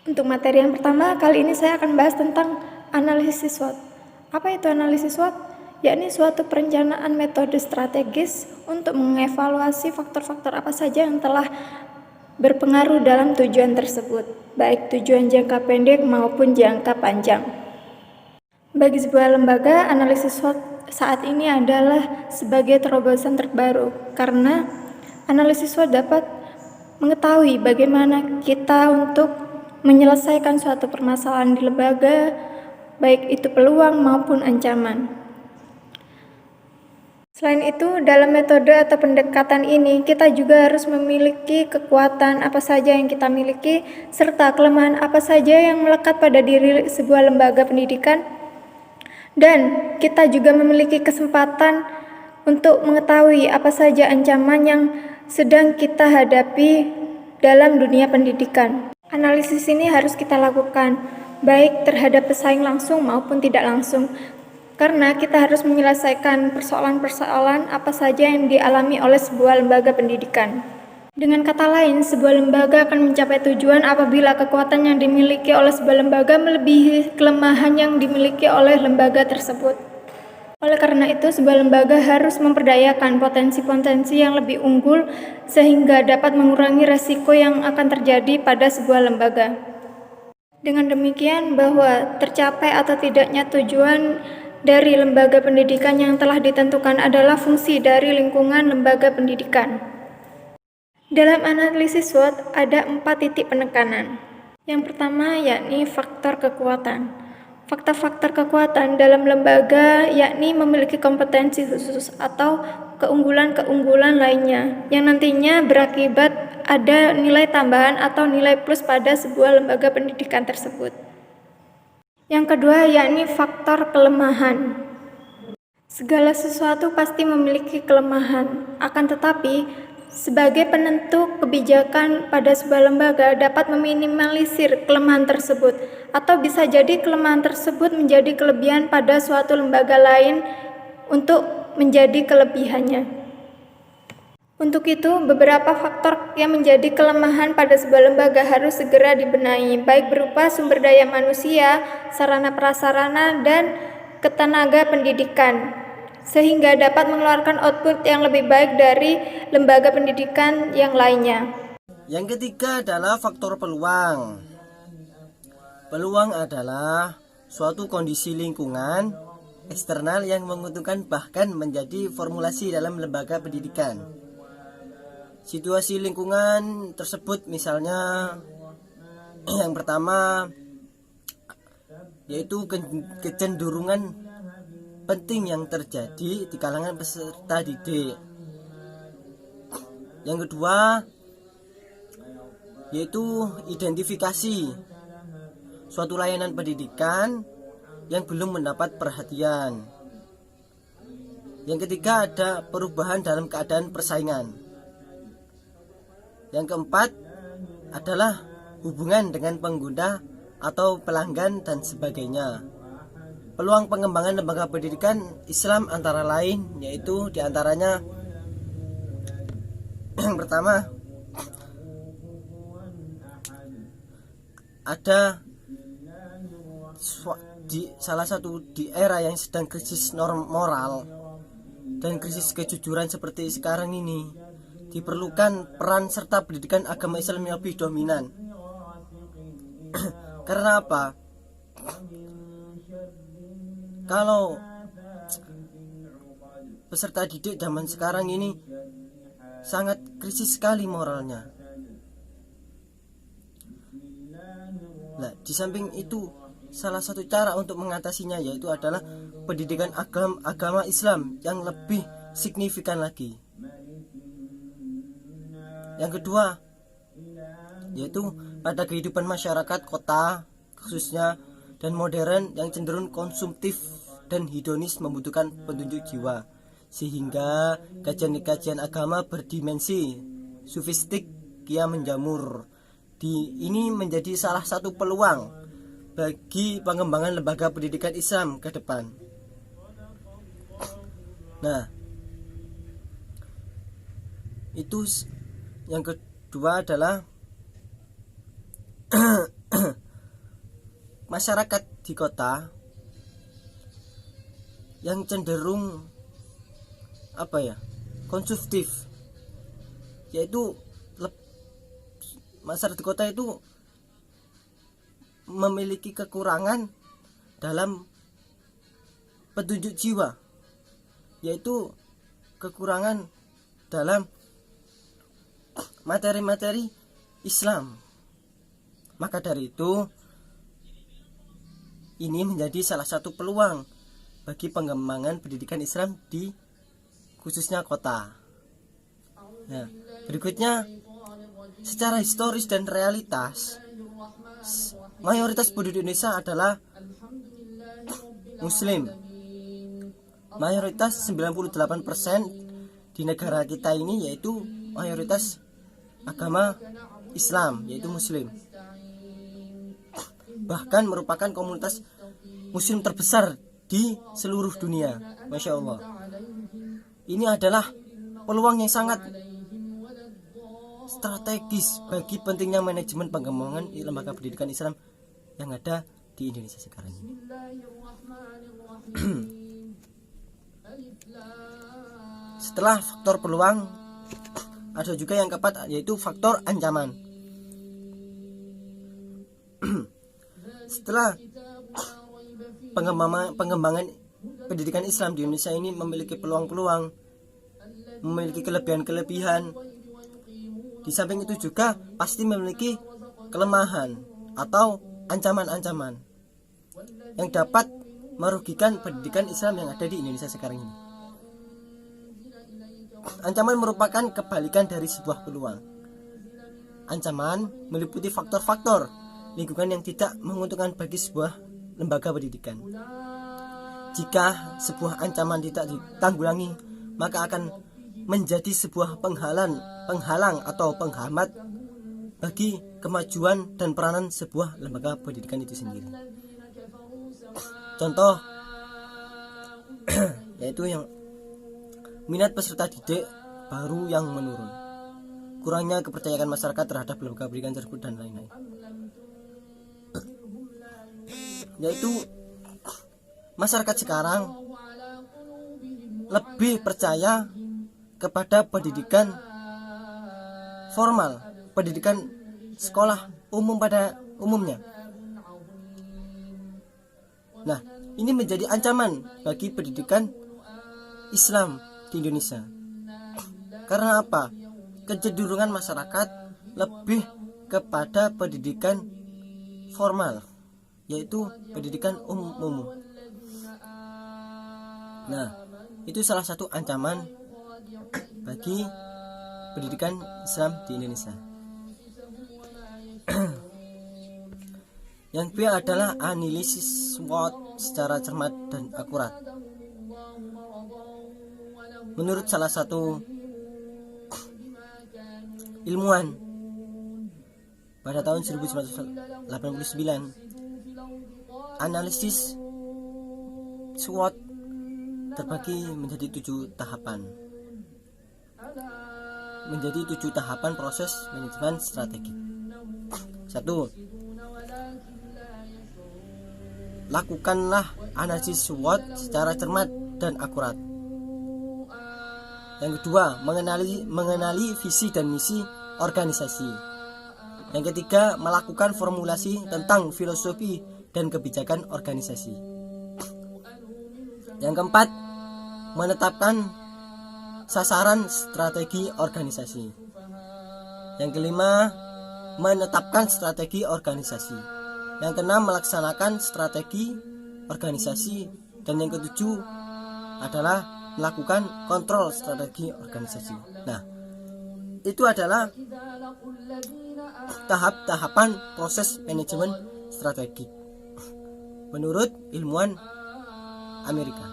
Untuk materi yang pertama, kali ini saya akan bahas tentang analisis SWOT. Apa itu analisis SWOT? Yakni suatu perencanaan metode strategis untuk mengevaluasi faktor-faktor apa saja yang telah berpengaruh dalam tujuan tersebut, baik tujuan jangka pendek maupun jangka panjang. Bagi sebuah lembaga, analisis SWOT saat ini adalah sebagai terobosan terbaru, karena analisis SWOT dapat mengetahui bagaimana kita untuk menyelesaikan suatu permasalahan di lembaga, baik itu peluang maupun ancaman. Selain itu, dalam metode atau pendekatan ini, kita juga harus memiliki kekuatan apa saja yang kita miliki, serta kelemahan apa saja yang melekat pada diri sebuah lembaga pendidikan, dan kita juga memiliki kesempatan untuk mengetahui apa saja ancaman yang sedang kita hadapi dalam dunia pendidikan. Analisis ini harus kita lakukan, baik terhadap pesaing langsung maupun tidak langsung, karena kita harus menyelesaikan persoalan-persoalan apa saja yang dialami oleh sebuah lembaga pendidikan. Dengan kata lain, sebuah lembaga akan mencapai tujuan apabila kekuatan yang dimiliki oleh sebuah lembaga melebihi kelemahan yang dimiliki oleh lembaga tersebut. Oleh karena itu, sebuah lembaga harus memperdayakan potensi-potensi yang lebih unggul sehingga dapat mengurangi resiko yang akan terjadi pada sebuah lembaga. Dengan demikian, bahwa tercapai atau tidaknya tujuan dari lembaga pendidikan yang telah ditentukan adalah fungsi dari lingkungan lembaga pendidikan. Dalam analisis SWOT ada 4 titik penekanan. Yang pertama yakni faktor kekuatan. Faktor-faktor kekuatan dalam lembaga yakni memiliki kompetensi khusus atau keunggulan-keunggulan lainnya yang nantinya berakibat ada nilai tambahan atau nilai plus pada sebuah lembaga pendidikan tersebut. Yang kedua yakni faktor kelemahan. Segala sesuatu pasti memiliki kelemahan, akan tetapi sebagai penentu kebijakan pada sebuah lembaga dapat meminimalisir kelemahan tersebut, atau bisa jadi kelemahan tersebut menjadi kelebihan pada suatu lembaga lain untuk menjadi kelebihannya. Untuk itu, beberapa faktor yang menjadi kelemahan pada sebuah lembaga harus segera dibenahi, baik berupa sumber daya manusia, sarana prasarana, dan ketenaga pendidikan, sehingga dapat mengeluarkan output yang lebih baik dari lembaga pendidikan yang lainnya. Yang ketiga adalah faktor peluang. Peluang adalah suatu kondisi lingkungan eksternal yang menguntungkan bahkan menjadi formulasi dalam lembaga pendidikan. Situasi lingkungan tersebut misalnya yang pertama yaitu kecenderungan penting yang terjadi di kalangan peserta didik. Yang kedua yaitu identifikasi suatu layanan pendidikan yang belum mendapat perhatian. Yang ketiga ada perubahan dalam keadaan persaingan. Yang keempat adalah hubungan dengan pengguna atau pelanggan dan sebagainya. Peluang pengembangan lembaga pendidikan Islam antara lain yaitu diantaranya yang pertama ada salah satu di era yang sedang krisis norm moral dan krisis kejujuran seperti sekarang ini, diperlukan peran serta pendidikan agama Islam yang lebih dominan. Karena apa? Kalau peserta didik zaman sekarang ini sangat krisis sekali moralnya. Nah, di samping itu, salah satu cara untuk mengatasinya yaitu adalah pendidikan agama Islam yang lebih signifikan lagi. Yang kedua yaitu pada kehidupan masyarakat kota khususnya dan modern yang cenderung konsumtif dan hedonis membutuhkan petunjuk jiwa, sehingga kajian-kajian agama berdimensi sufistik kian menjamur. Ini menjadi salah satu peluang bagi pengembangan lembaga pendidikan Islam ke depan. Nah, itu yang kedua adalah masyarakat di kota yang cenderung konsumtif, yaitu masyarakat di kota itu memiliki kekurangan dalam petunjuk jiwa, yaitu kekurangan dalam materi-materi Islam. Maka dari itu, ini menjadi salah satu peluang bagi pengembangan pendidikan Islam di khususnya kota. Nah, berikutnya, secara historis dan realitas, mayoritas penduduk Indonesia adalah Muslim. Mayoritas 98% di negara kita ini yaitu mayoritas agama Islam, yaitu Muslim. Bahkan merupakan komunitas Muslim terbesar di seluruh dunia. Masya Allah. Ini adalah peluang yang sangat strategis bagi pentingnya manajemen pengembangan lembaga pendidikan Islam yang ada di Indonesia sekarang ini. Setelah faktor peluang, ada juga yang keempat, yaitu faktor ancaman. Setelah pengembangan pendidikan Islam di Indonesia ini memiliki peluang-peluang, memiliki kelebihan-kelebihan, di samping itu juga pasti memiliki kelemahan atau ancaman-ancaman yang dapat merugikan pendidikan Islam yang ada di Indonesia sekarang ini. Ancaman merupakan kebalikan dari sebuah peluang. Ancaman meliputi faktor-faktor lingkungan yang tidak menguntungkan bagi sebuah lembaga pendidikan. Jika sebuah ancaman tidak ditanggulangi, maka akan menjadi sebuah penghalang atau penghambat bagi kemajuan dan peranan sebuah lembaga pendidikan itu sendiri. Contoh yaitu yang minat peserta didik baru yang menurun, kurangnya kepercayaan masyarakat terhadap lembaga pendidikan tersebut, dan lain-lain. Yaitu masyarakat sekarang lebih percaya kepada pendidikan formal, pendidikan sekolah umum pada umumnya. Nah, ini menjadi ancaman bagi pendidikan Islam di Indonesia. Karena apa? Kecenderungan masyarakat lebih kepada pendidikan formal, yaitu pendidikan umum. Nah, itu salah satu ancaman bagi pendidikan Islam di Indonesia. Yang kedua adalah analisis SWOT secara cermat dan akurat. Menurut salah satu ilmuwan pada tahun 1989, analisis SWOT terbagi menjadi 7 tahapan. Menjadi 7 tahapan proses manajemen strategi. 1. Lakukanlah analisis SWOT secara cermat dan akurat. Yang kedua, mengenali visi dan misi organisasi. Yang ketiga, melakukan formulasi tentang filosofi dan kebijakan organisasi. Yang keempat, menetapkan sasaran strategi organisasi. Yang kelima, menetapkan strategi organisasi. Yang keenam, melaksanakan strategi organisasi. Dan yang ketujuh adalah melakukan kontrol strategi organisasi. Nah, itu adalah tahap-tahapan proses manajemen strategi menurut ilmuwan Amerika.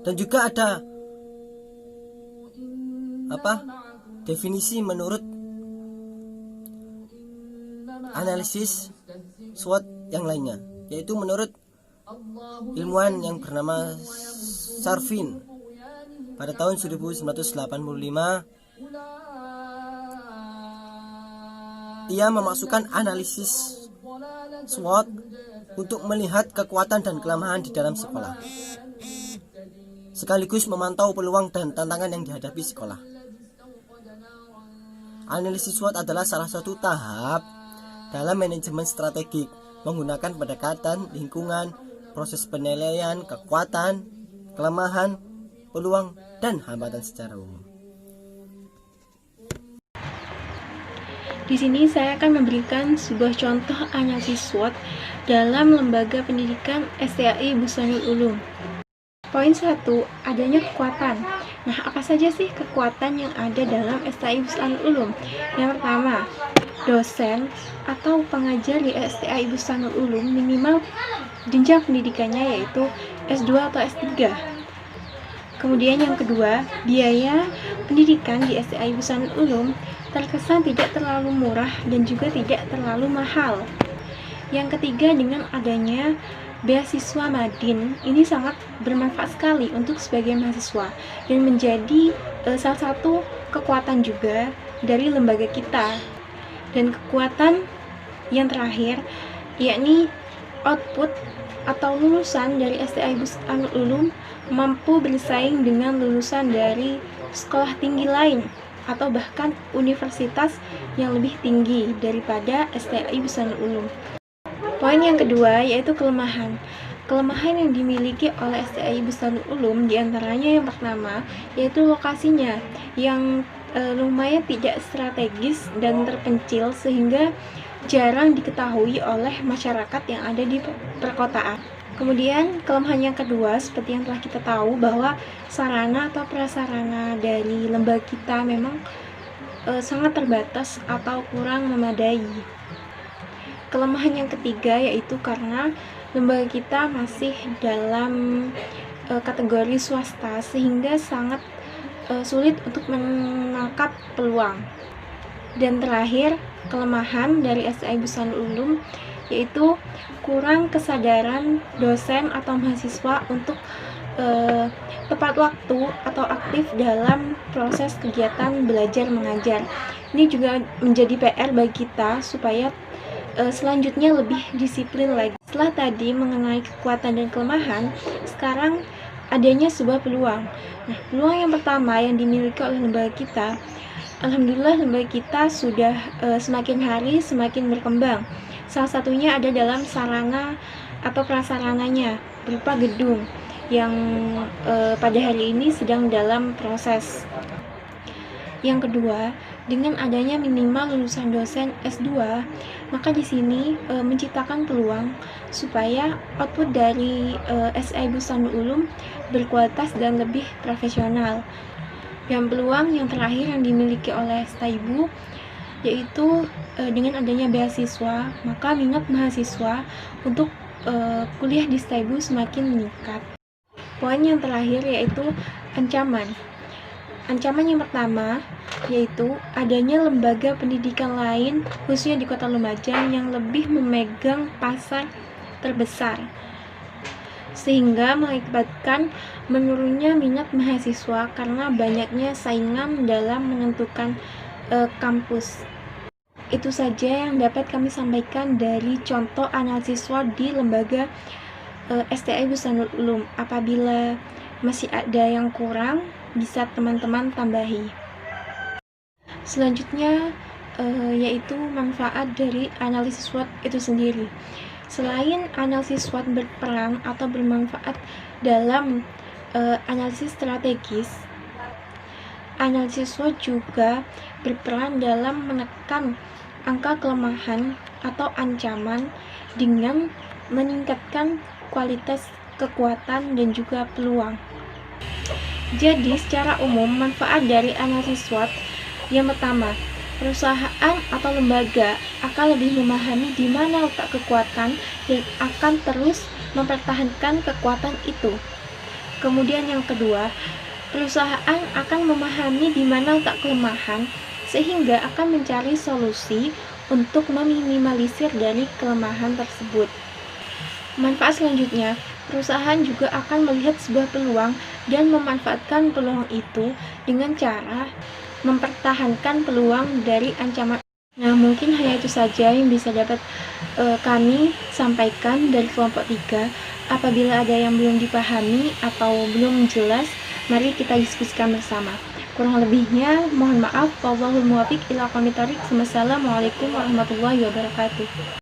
Dan juga ada definisi menurut analisis SWOT yang lainnya, yaitu menurut ilmuwan yang bernama Sarfin pada tahun 1985, ia memasukkan analisis SWOT untuk melihat kekuatan dan kelemahan di dalam sekolah, sekaligus memantau peluang dan tantangan yang dihadapi sekolah. Analisis SWOT adalah salah satu tahap dalam manajemen strategik, menggunakan pendekatan lingkungan, proses penilaian kekuatan, kelemahan, peluang, dan hambatan secara umum. Di sini saya akan memberikan sebuah contoh analisis SWOT dalam lembaga pendidikan STAI Busanul Ulum. Poin 1, adanya kekuatan. Nah, apa saja sih kekuatan yang ada dalam STAI Busanul Ulum? Yang pertama, dosen atau pengajar di STAI Busanul Ulum minimal jenjang pendidikannya yaitu S2 atau S3. Kemudian yang kedua, biaya pendidikan di STAI Busanul Ulum terkesan tidak terlalu murah dan juga tidak terlalu mahal. Yang ketiga, dengan adanya beasiswa Madin, ini sangat bermanfaat sekali untuk sebagai mahasiswa dan menjadi salah satu kekuatan juga dari lembaga kita. Dan kekuatan yang terakhir yakni output atau lulusan dari STAI Busanul Ulum mampu bersaing dengan lulusan dari sekolah tinggi lain atau bahkan universitas yang lebih tinggi daripada STAI Busanul Ulum. Poin yang kedua yaitu kelemahan. Kelemahan yang dimiliki oleh STAI Busanul Ulum diantaranya yang pertama yaitu lokasinya yang lumayan tidak strategis dan terpencil sehingga jarang diketahui oleh masyarakat yang ada di perkotaan. Kemudian kelemahan yang kedua seperti yang telah kita tahu bahwa sarana atau prasarana dari lembaga kita memang sangat terbatas atau kurang memadai. Kelemahan yang ketiga yaitu karena lembaga kita masih dalam kategori swasta sehingga sangat sulit untuk menangkap peluang. Dan terakhir, kelemahan dari STAI Busanul Ulum yaitu kurang kesadaran dosen atau mahasiswa untuk tepat waktu atau aktif dalam proses kegiatan belajar mengajar. Ini juga menjadi PR bagi kita supaya selanjutnya lebih disiplin lagi. Setelah tadi mengenai kekuatan dan kelemahan, sekarang adanya sebuah peluang. Nah, peluang yang pertama yang dimiliki oleh lembaga kita, alhamdulillah lembaga kita sudah semakin hari semakin berkembang. Salah satunya ada dalam sarana atau prasarananya berupa gedung yang pada hari ini sedang dalam proses. Yang kedua, dengan adanya minimal lulusan dosen S2, maka di sini menciptakan peluang supaya output dari STAI Busanul Ulum berkualitas dan lebih profesional. Dan peluang yang terakhir yang dimiliki oleh STAIBU yaitu dengan adanya beasiswa, maka minat mahasiswa untuk kuliah di STAIBU semakin meningkat. Poin yang terakhir yaitu ancaman. Ancaman yang pertama yaitu adanya lembaga pendidikan lain khususnya di Kota Lumajang yang lebih memegang pasar terbesar sehingga mengakibatkan menurunnya minat mahasiswa karena banyaknya saingan dalam menentukan kampus. Itu saja yang dapat kami sampaikan dari contoh analisis SWOT di lembaga STAI Busanul Ulum. Apabila masih ada yang kurang, bisa teman-teman tambahi. Selanjutnya yaitu manfaat dari analisis SWOT itu sendiri. Selain analisis SWOT berperan atau bermanfaat dalam analisis strategis, analisis SWOT juga berperan dalam menekan angka kelemahan atau ancaman dengan meningkatkan kualitas kekuatan dan juga peluang. Jadi secara umum manfaat dari analisis SWOT yang pertama, perusahaan atau lembaga akan lebih memahami di mana letak kekuatan dan akan terus mempertahankan kekuatan itu. Kemudian yang kedua, perusahaan akan memahami di mana letak kelemahan sehingga akan mencari solusi untuk meminimalisir dari kelemahan tersebut. Manfaat selanjutnya, perusahaan juga akan melihat sebuah peluang dan memanfaatkan peluang itu dengan cara mempertahankan peluang dari ancaman. Nah, mungkin hanya itu saja yang bisa dapat kami sampaikan dari kelompok 3. Apabila ada yang belum dipahami atau belum jelas, mari kita diskusikan bersama. Kurang lebihnya, mohon maaf. Wallahul muwaffiq ila aqwamit thoriq. Wassalamualaikum warahmatullahi wabarakatuh.